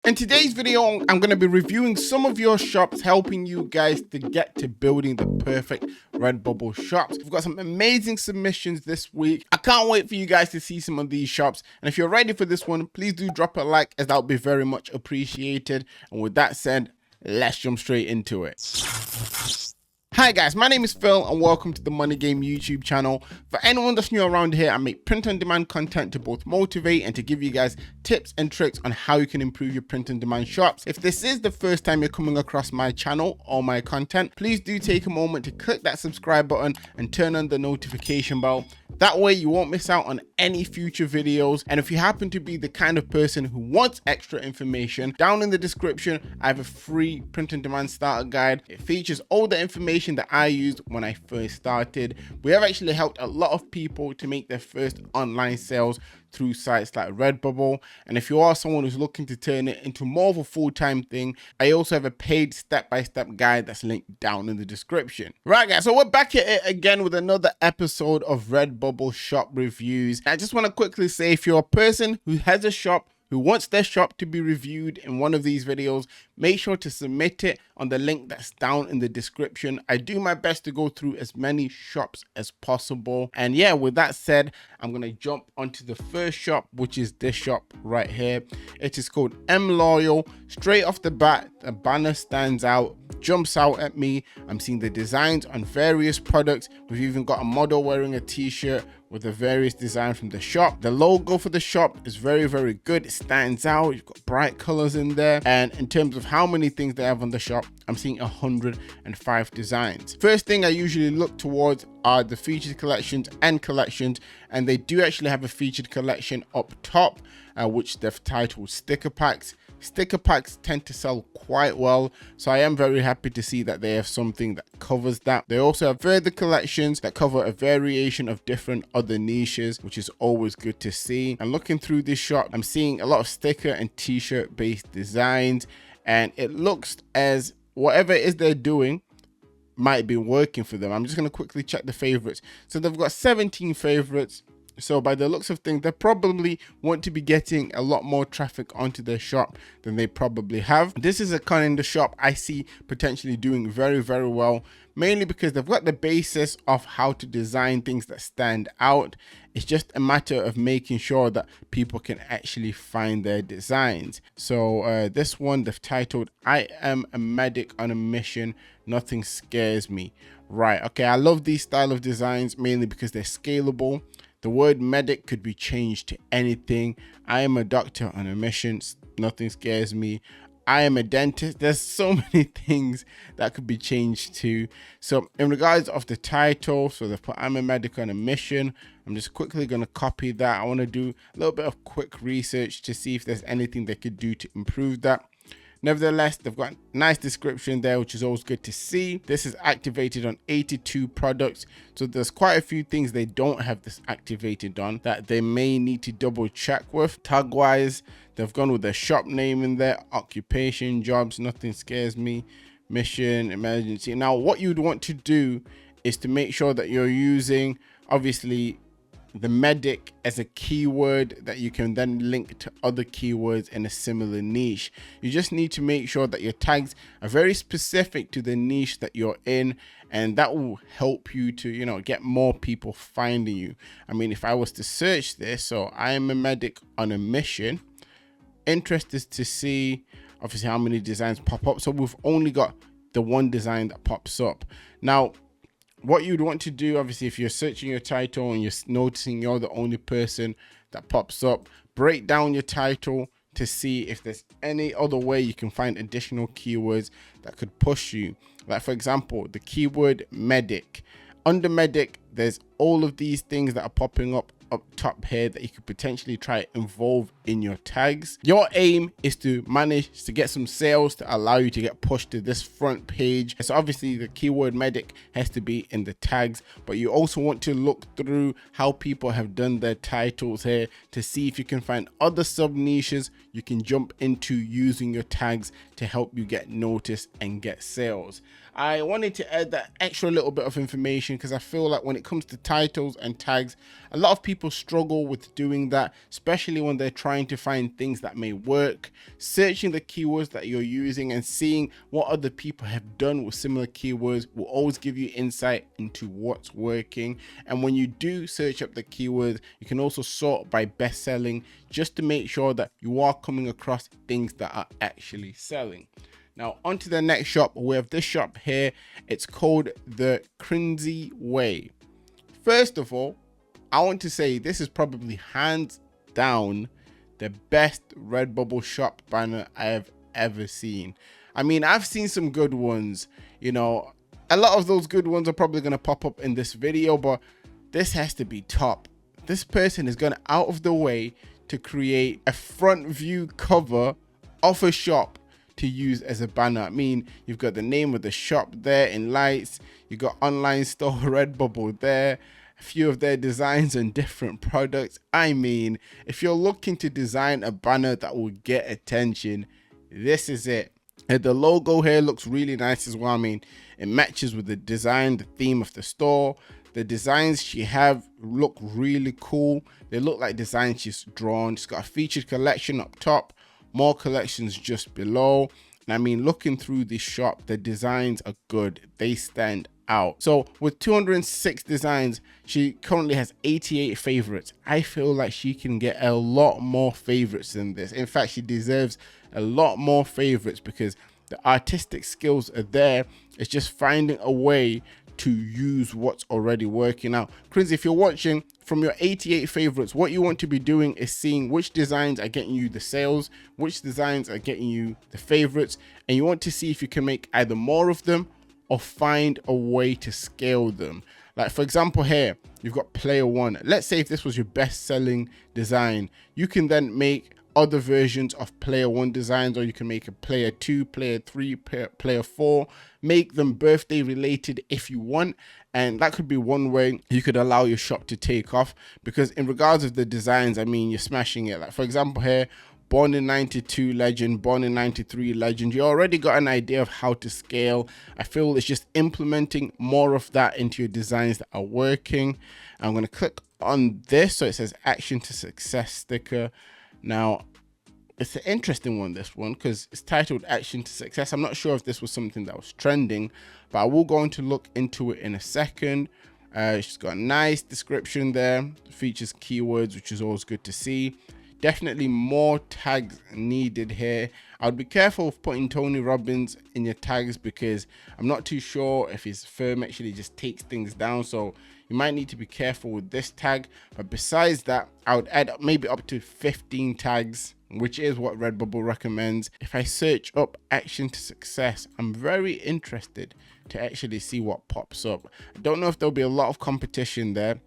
In today's video, I'm going to be reviewing some of your shops, helping you guys to get to building the perfect Redbubble shops. We've got some amazing submissions this week. I can't wait for you guys to see some of these shops. And if you're ready for this one, please do drop a like, as that would be very much appreciated. And with that said, let's jump straight into it. Hi guys, my name is Phil and welcome to the Money Game YouTube channel. For anyone that's new around here, I make print on demand content to both motivate and to give you guys tips and tricks on how you can improve your print on demand shops. If this is the first time you're coming across my channel or my content, please do take a moment to click that subscribe button and turn on the notification bell. That way you won't miss out on any future videos. And if you happen to be the kind of person who wants extra information, down in the description I have a free print on demand starter guide. It features all the information that I used when I first started. We have actually helped a lot of people to make their first online sales through sites like Redbubble. And if you are someone who's looking to turn it into more of a full-time thing, I also have a paid step-by-step guide that's linked down in the description. Right guys, so we're back at it again with another episode of Redbubble shop reviews. I just want to quickly say, if you're a person who has a shop, who wants their shop to be reviewed in one of these videos, make sure to submit it on the link that's down in the description. I do my best to go through as many shops as possible. And yeah, with that said, I'm going to jump onto the first shop, which is this shop right here. It is called M Loyal. Straight off the bat, the banner stands out, jumps out at me. I'm seeing the designs on various products. We've even got a model wearing a t-shirt with the various designs from the shop. The logo for the shop is very, very good. It stands out. You've got bright colors in there. And in terms of how many things they have on the shop, I'm seeing 105 designs. First thing I usually look towards are the featured collections and collections. And they do actually have a featured collection up top, which they've titled sticker packs. Sticker packs tend to sell quite well, so I am very happy to see that they have something that covers that. They also have further collections that cover a variation of different other niches, which is always good to see. And looking through this shop, I'm seeing a lot of sticker and t-shirt based designs, and it looks as whatever it is they're doing might be working for them. I'm just going to quickly check the favorites. So they've got 17 favorites. So by the looks of things, they probably want to be getting a lot more traffic onto their shop than they probably have. This is a kind of shop I see potentially doing very, very well, mainly because they've got the basis of how to design things that stand out. It's just a matter of making sure that people can actually find their designs. So this one, they've titled, I am a medic on a mission, nothing scares me. Right, okay, I love these style of designs mainly because they're scalable. The word medic could be changed to anything. I am a doctor on a mission, nothing scares me. I am a dentist. There's so many things that could be changed to. So in regards of the title, so they've put I'm a medic on a mission. I'm just quickly going to copy that. I want to do a little bit of quick research to see if there's anything they could do to improve that. Nevertheless, they've got a nice description there, which is always good to see. This is activated on 82 products. So there's quite a few things they don't have this activated on that they may need to double check with. Tag wise, they've gone with their shop name in there, occupation, jobs, nothing scares me, mission, emergency. Now, what you'd want to do is to make sure that you're using, obviously, the medic as a keyword that you can then link to other keywords in a similar niche. You just need to make sure that your tags are very specific to the niche that you're in, and that will help you to, you know, get more people finding you. I mean, if I was to search this, so I am a medic on a mission, interested to see obviously how many designs pop up. So we've only got the one design that pops up. Now, what you'd want to do, obviously, if you're searching your title and you're noticing you're the only person that pops up, break down your title to see if there's any other way you can find additional keywords that could push you. Like, for example, the keyword medic. Under medic, there's all of these things that are popping up top here that you could potentially try to involve in your tags. Your aim is to manage to get some sales to allow you to get pushed to this front page. So obviously the keyword medic has to be in the tags, but you also want to look through how people have done their titles here to see if you can find other sub niches you can jump into using your tags to help you get noticed and get sales. I wanted to add that extra little bit of information because I feel like when it comes to titles and tags, a lot of people people struggle with doing that, especially when they're trying to find things that may work. Searching the keywords that you're using and seeing what other people have done with similar keywords will always give you insight into what's working. And when you do search up the keywords, you can also sort by best selling, just to make sure that you are coming across things that are actually selling. Now on to the next shop. We have this shop here. It's called The Crinzy Way. First of all, I want to say this is probably hands down the best Redbubble shop banner I have ever seen. I mean, I've seen some good ones, you know, a lot of those good ones are probably going to pop up in this video, but this has to be top. This person has gone out of the way to create a front view cover of a shop to use as a banner. I mean, you've got the name of the shop there in lights, you got online store Redbubble there, a few of their designs and different products. I mean, if you're looking to design a banner that will get attention, this is it. And the logo here looks really nice as well. I mean, it matches with the design, the theme of the store. The designs she have look really cool. They look like designs she's drawn. She's got a featured collection up top, more collections just below. And I mean, looking through this shop, the designs are good. They stand out. So with 206 designs, she currently has 88 favorites. I feel like she can get a lot more favorites than this. In fact, she deserves a lot more favorites because the artistic skills are there. It's just finding a way to use what's already working out. Chris, if you're watching, from your 88 favorites, what you want to be doing is seeing which designs are getting you the sales, which designs are getting you the favorites, and you want to see if you can make either more of them or find a way to scale them. Like for example here, you've got player 1. Let's say if this was your best selling design, you can then make other versions of player 1 designs, or you can make a player 2, player 3, player 4, make them birthday related if you want. And that could be one way you could allow your shop to take off, because in regards of the designs, I mean, you're smashing it. Like for example here, born in 92 legend, born in 93 legend. You already got an idea of how to scale. I feel it's just implementing more of that into your designs that are working. I'm going to click on this, so it says action to success sticker. Now it's an interesting one, this one, because it's titled action to success. I'm not sure if this was something that was trending, but I will go on to look into it in a second. She's got a nice description there, features keywords, which is always good to see. Definitely more tags needed here. I would be careful of putting Tony Robbins in your tags, because I'm not too sure if his firm actually just takes things down, so you might need to be careful with this tag. But besides that, I would add maybe up to 15 tags, which is what Redbubble recommends. If I search up action to success, I'm very interested to actually see what pops up. I don't know if there'll be a lot of competition there.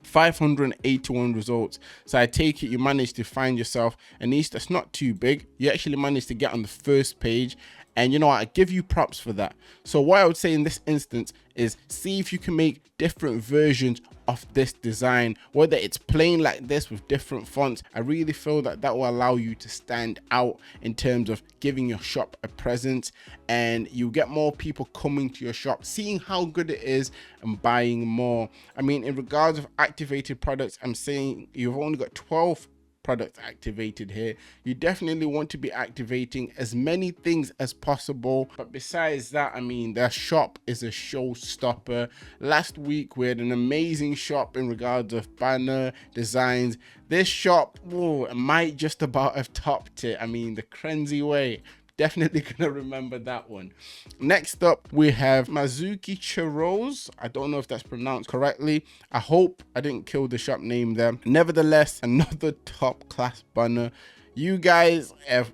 581 results, so I take it you managed to find yourself a niche that's not too big. You actually managed to get on the first page, and you know what, I give you props for that. So what I would say in this instance is see if you can make different versions of this design, whether it's plain like this with different fonts. I really feel that that will allow you to stand out in terms of giving your shop a presence, and you get more people coming to your shop, seeing how good it is and buying more. I mean, in regards of activated products, I'm saying you've only got 12 products activated here. You definitely want to be activating as many things as possible. But besides that, I mean, their shop is a showstopper. Last week we had an amazing shop in regards of banner designs. This shop, whoa, might just about have topped it. I mean, the Crinzy Way. Definitely gonna remember that one. Next up, we have Maui Churros. I don't know if that's pronounced correctly. I hope I didn't kill the shop name there. Nevertheless, another top class banner. You guys have,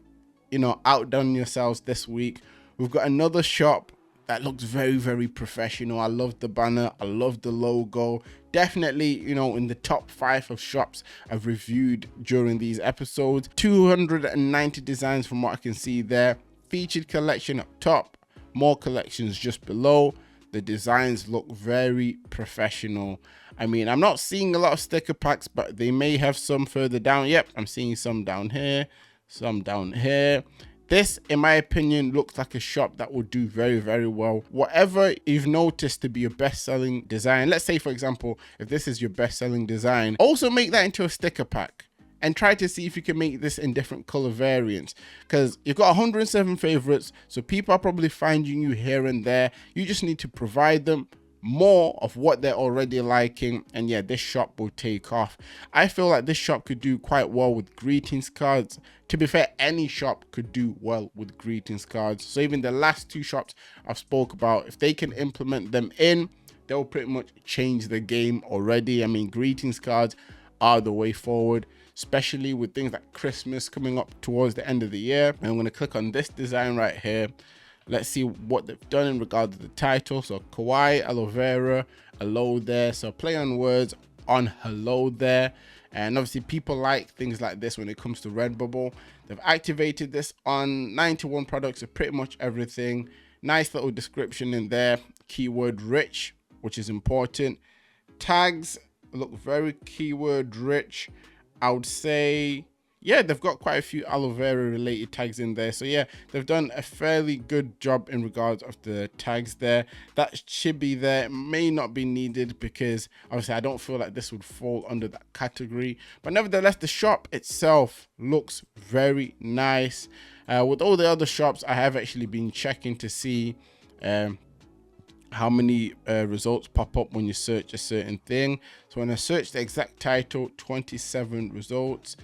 you know, outdone yourselves this week. We've got another shop that looks very, very professional. I love the banner. I love the logo. Definitely, you know, in the top 5 of shops I've reviewed during these episodes. 290 designs from what I can see there. Featured collection up top, more collections just below. The designs look very professional. I mean, I'm not seeing a lot of sticker packs, but they may have some further down. Yep, I'm seeing some down here, some down here. This, in my opinion, looks like a shop that will do very, very well. Whatever you've noticed to be your best-selling design, let's say, for example, if this is your best-selling design, also make that into a sticker pack and try to see if you can make this in different color variants, because you've got 107 favorites, so people are probably finding you here and there. You just need to provide them more of what they're already liking, and yeah, this shop will take off. I feel like this shop could do quite well with greetings cards. To be fair, any shop could do well with greetings cards. So even the last two shops I've spoke about, if they can implement them in, they'll pretty much change the game already. I mean, greetings cards are the way forward, especially with things like Christmas coming up towards the end of the year. And I'm going to click on this design right here. Let's see what they've done in regard to the title. So kawaii, aloe vera, hello there. So play on words on hello there. And obviously people like things like this when it comes to Redbubble. They've activated this on 91 products of pretty much everything. Nice little description in there. Keyword rich, which is important. Tags look very keyword rich. I would say, yeah, they've got quite a few aloe vera related tags in there. So yeah, they've done a fairly good job in regards of the tags there. That should be there. It may not be needed because obviously I don't feel like this would fall under that category. But nevertheless, the shop itself looks very nice. With all the other shops, I have actually been checking to see how many results pop up when you search a certain thing. So when I search the exact title, 27 results.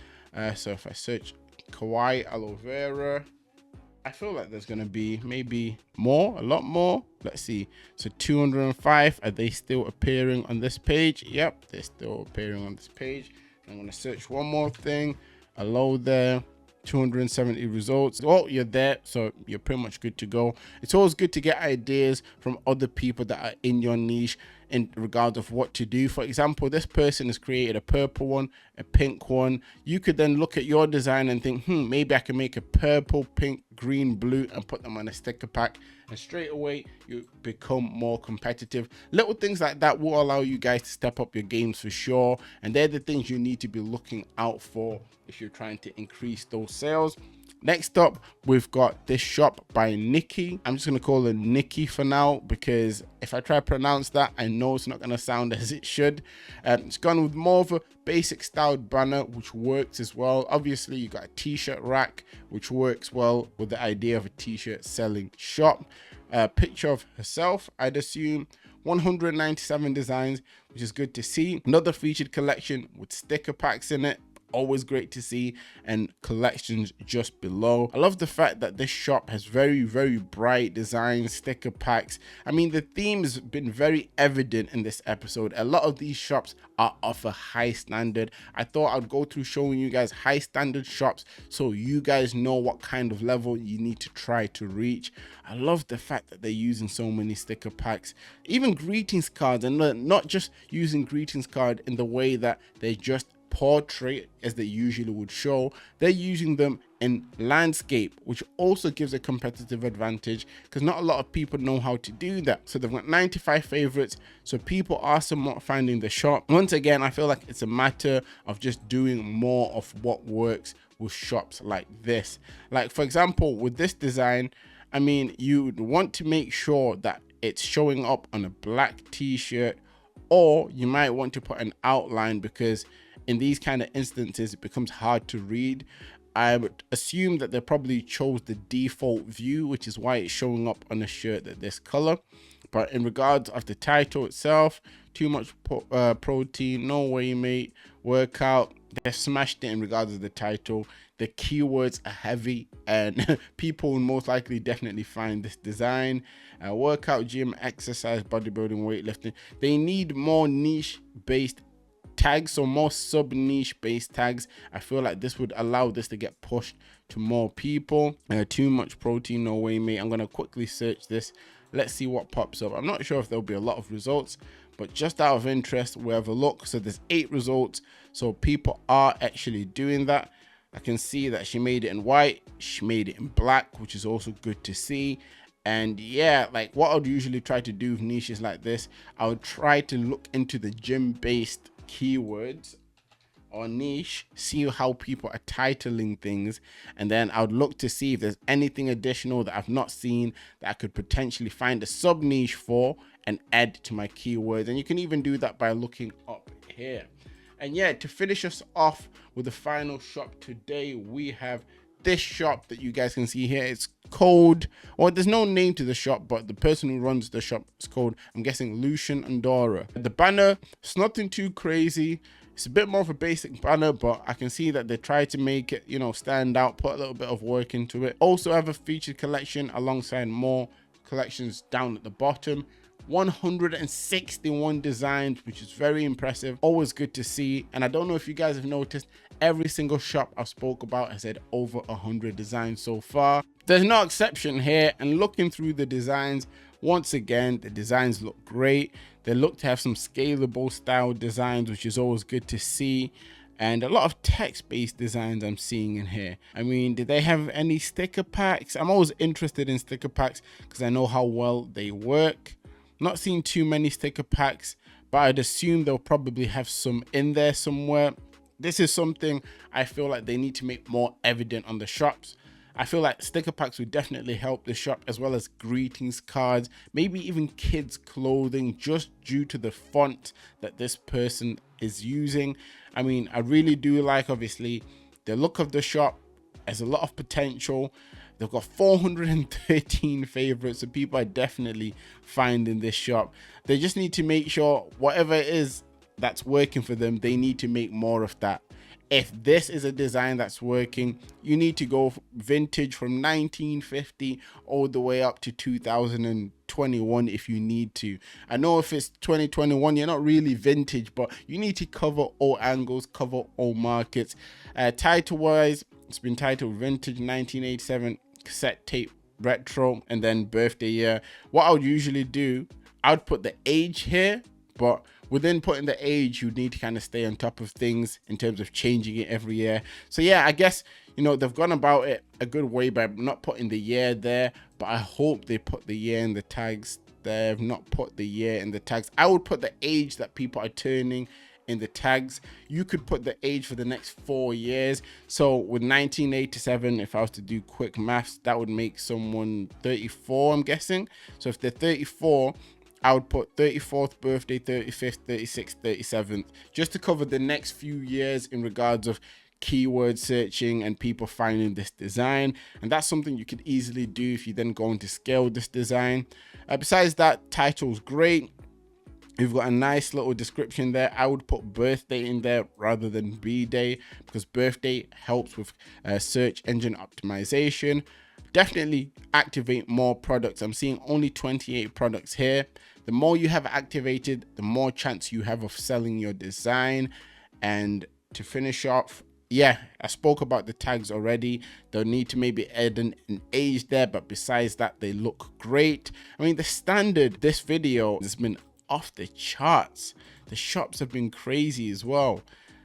So if I search kawaii aloe vera, I feel like there's gonna be maybe more, a lot more. Let's see. So 205, are they still appearing on this page? Yep, they're still appearing on this page. I'm gonna search one more thing. Hello there. 270 results. Oh, you're there, so you're pretty much good to go. It's always good to get ideas from other people that are in your niche in regards of what to do. For example, this person has created a purple one, a pink one. You could then look at your design and think, maybe I can make a purple, pink, green, blue and put them on a sticker pack, and straight away you become more competitive. Little things like that will allow you guys to step up your games for sure, and they're the things you need to be looking out for if you're trying to increase those sales. Next up, we've got this shop by Niki. I'm just going to call it Niki for now, because if I try to pronounce that, I know it's not going to sound as it should. It's gone with more of a basic styled banner, which works as well. Obviously, you got a t-shirt rack, which works well with the idea of a t-shirt selling shop. A picture of herself, I'd assume. 197 designs, which is good to see. Another featured collection with sticker packs in it. Always great to see, and collections just below. I love the fact that this shop has very, very bright designs, sticker packs. I mean, the theme has been very evident in this episode. A lot of these shops are of a high standard. I thought I'd go through showing you guys high standard shops so you guys know what kind of level you need to try to reach. I love the fact that they're using so many sticker packs, even greetings cards, and not just using greetings card in the way that they just portrait as they usually would show. They're using them in landscape, which also gives a competitive advantage because not a lot of people know how to do that. So they've got 95 favorites, so people are somewhat finding the shop. Once again, I feel like it's a matter of just doing more of what works with shops like this. Like for example, with this design, I mean, you would want to make sure that it's showing up on a black t-shirt, or you might want to put an outline, because in these kind of instances, it becomes hard to read. I would assume that they probably chose the default view, which is why it's showing up on a shirt that this color. But in regards of the title itself, too much protein, no way mate, workout, they smashed it in regards of the title. The keywords are heavy, and people will most likely definitely find this design. Workout, gym, exercise, bodybuilding, weightlifting. They need more niche based tags, so more sub niche based tags. I feel like this would allow this to get pushed to more people. Too much protein, no way mate. I'm gonna quickly search this. Let's see what pops up. I'm not sure if there'll be a lot of results, but just out of interest, we'll have a look. So there's 8 results, so people are actually doing that. I can see that she made it in white, she made it in black, which is also good to see. And yeah, like what I would usually try to do with niches like this, I would try to look into the gym based keywords. or niche, see how people are titling things, and then I would look to see if there's anything additional that I've not seen that I could potentially find a sub niche for and add to my keywords. And you can even do that by looking up here. And yeah, to finish us off with the final shop today, we have this shop that you guys can see here. It's called, well, there's no name to the shop, but the person who runs the shop is called, I'm guessing, Lucian Andorra. The banner, it's nothing too crazy. It's a bit more of a basic banner, but I can see that they try to make it, you know, stand out, put a little bit of work into it. Also have a featured collection alongside more collections down at the bottom. 161 designs, which is very impressive. Always good to see. And I don't know if you guys have noticed, every single shop I've spoke about has had over 100 designs so far. There's no exception here. And looking through the designs, once again, the designs look great. They look to have some scalable style designs, which is always good to see. And a lot of text-based designs I'm seeing in here. I mean, did they have any sticker packs? I'm always interested in sticker packs because I know how well they work. Not seeing too many sticker packs, but I'd assume they'll probably have some in there somewhere. This is something I feel like they need to make more evident on the shops. I feel like sticker packs would definitely help the shop, as well as greetings cards, maybe even kids clothing, just due to the font that this person is using. I mean, I really do like, obviously, the look of the shop. Has a lot of potential. They've got 413 favorites, so people are definitely finding this shop. They just need to make sure whatever it is that's working for them, they need to make more of that. If this is a design that's working, you need to go vintage from 1950 all the way up to 2021 if you need to. I know if it's 2021, you're not really vintage, but you need to cover all angles, cover all markets. Title wise, it's been titled Vintage 1987 Cassette Tape Retro, and then birthday year. What I would usually do, I would put the age here, but within putting the age, you need to kind of stay on top of things in terms of changing it every year. So yeah, I guess, you know, they've gone about it a good way by not putting the year there, but I hope they put the year in the tags. They've not put the year in the tags. I would put the age that people are turning in the tags. You could put the age for the next 4 years. So with 1987, if I was to do quick maths, that would make someone 34, I'm guessing. So if they're 34, I would put 34th birthday, 35th, 36th, 37th, just to cover the next few years in regards of keyword searching and people finding this design. And that's something you could easily do if you then go into scale this design. Besides that, title's great. You've got a nice little description there. I would put birthday in there rather than B-day, because birthday helps with search engine optimization. Definitely activate more products. I'm seeing only 28 products here. The more you have activated, the more chance you have of selling your design. And to finish off, yeah, I spoke about the tags already. They'll need to maybe add an age there, but besides that, they look great. I mean, the standard, this video has been off the charts. The shops have been crazy as well.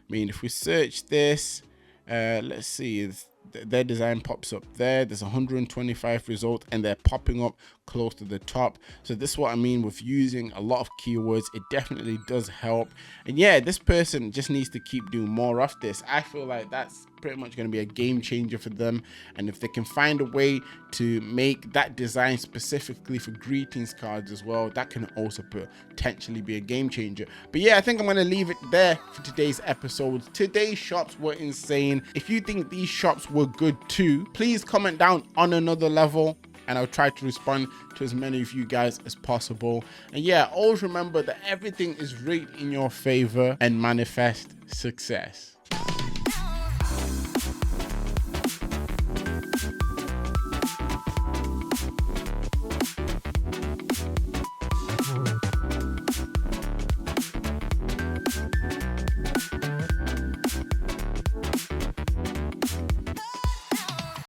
I mean, if we search this, let's see, their design pops up there. There's 125 results and they're popping up close to the top. So this is what I mean with using a lot of keywords. It definitely does help. And yeah, this person just needs to keep doing more of this. I feel like that's pretty much going to be a game changer for them. And if they can find a way to make that design specifically for greetings cards as well, that can also potentially be a game changer. But yeah, I think I'm going to leave it there for today's episode. Today's shops were insane. If you think these shops were good too, please comment down on another level, and I'll try to respond to as many of you guys as possible. And yeah, always remember that everything is right in your favor and manifest success.